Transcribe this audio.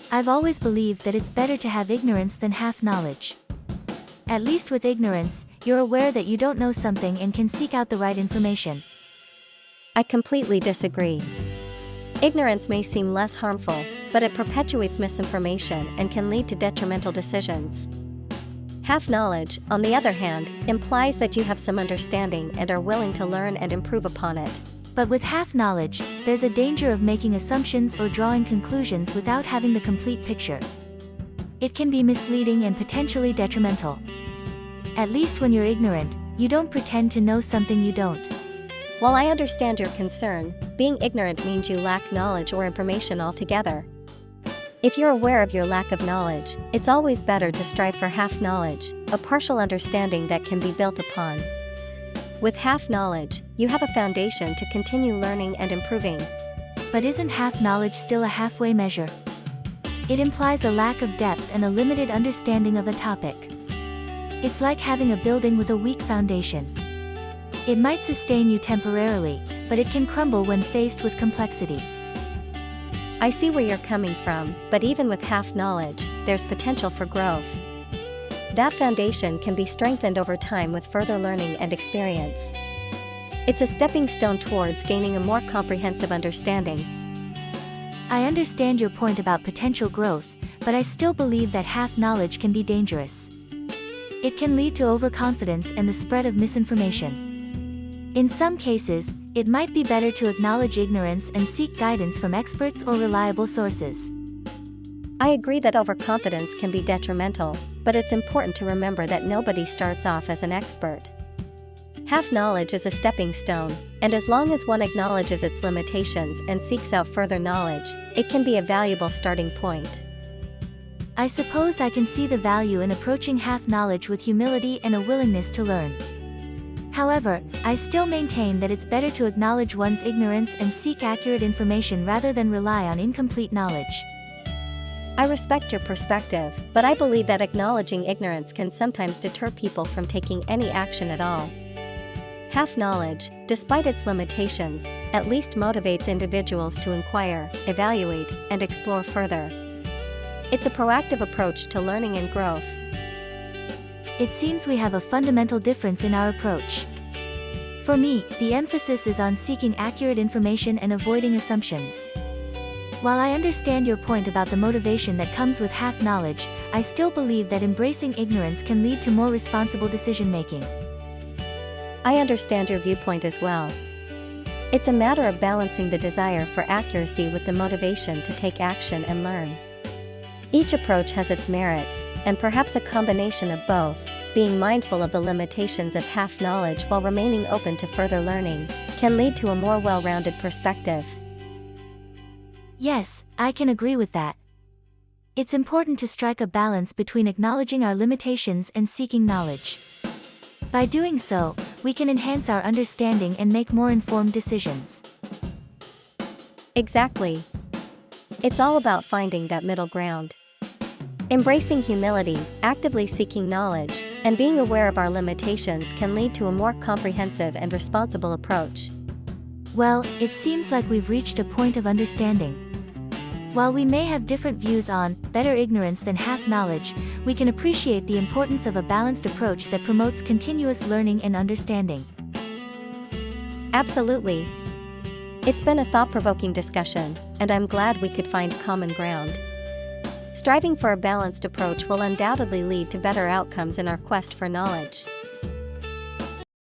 I've always believed that it's better to have ignorance than half knowledge. At least with ignorance, you're aware that you don't know something and can seek out the right information. I completely disagree. Ignorance may seem less harmful, but it perpetuates misinformation and can lead to detrimental decisions. Half knowledge, on the other hand, implies that you have some understanding and are willing to learn and improve upon it. But with half knowledge, there's a danger of making assumptions or drawing conclusions without having the complete picture. It can be misleading and potentially detrimental. At least when you're ignorant, you don't pretend to know something you don't. While I understand your concern, being ignorant means you lack knowledge or information altogether. If you're aware of your lack of knowledge, it's always better to strive for half knowledge, a partial understanding that can be built upon. With half knowledge, you have a foundation to continue learning and improving. But isn't half knowledge still a halfway measure? It implies a lack of depth and a limited understanding of a topic. It's like having a building with a weak foundation. It might sustain you temporarily, but it can crumble when faced with complexity. I see where you're coming from, but even with half knowledge, there's potential for growth. That foundation can be strengthened over time with further learning and experience. It's a stepping stone towards gaining a more comprehensive understanding. I understand your point about potential growth, but I still believe that half knowledge can be dangerous. It can lead to overconfidence and the spread of misinformation. In some cases, it might be better to acknowledge ignorance and seek guidance from experts or reliable sources. I agree that overconfidence can be detrimental, but it's important to remember that nobody starts off as an expert. Half knowledge is a stepping stone, and as long as one acknowledges its limitations and seeks out further knowledge, it can be a valuable starting point. I suppose I can see the value in approaching half knowledge with humility and a willingness to learn. However, I still maintain that it's better to acknowledge one's ignorance and seek accurate information rather than rely on incomplete knowledge. I respect your perspective, but I believe that acknowledging ignorance can sometimes deter people from taking any action at all. Half knowledge, despite its limitations, at least motivates individuals to inquire, evaluate, and explore further. It's a proactive approach to learning and growth. It seems we have a fundamental difference in our approach. For me, the emphasis is on seeking accurate information and avoiding assumptions. While I understand your point about the motivation that comes with half knowledge, I still believe that embracing ignorance can lead to more responsible decision-making. I understand your viewpoint as well. It's a matter of balancing the desire for accuracy with the motivation to take action and learn. Each approach has its merits, and perhaps a combination of both, being mindful of the limitations of half knowledge while remaining open to further learning, can lead to a more well-rounded perspective. Yes, I can agree with that. It's important to strike a balance between acknowledging our limitations and seeking knowledge. By doing so, we can enhance our understanding and make more informed decisions. Exactly. It's all about finding that middle ground. Embracing humility, actively seeking knowledge, and being aware of our limitations can lead to a more comprehensive and responsible approach. Well, it seems like we've reached a point of understanding. While we may have different views on better ignorance than half knowledge, we can appreciate the importance of a balanced approach that promotes continuous learning and understanding. Absolutely. It's been a thought-provoking discussion, and I'm glad we could find common ground. Striving for a balanced approach will undoubtedly lead to better outcomes in our quest for knowledge.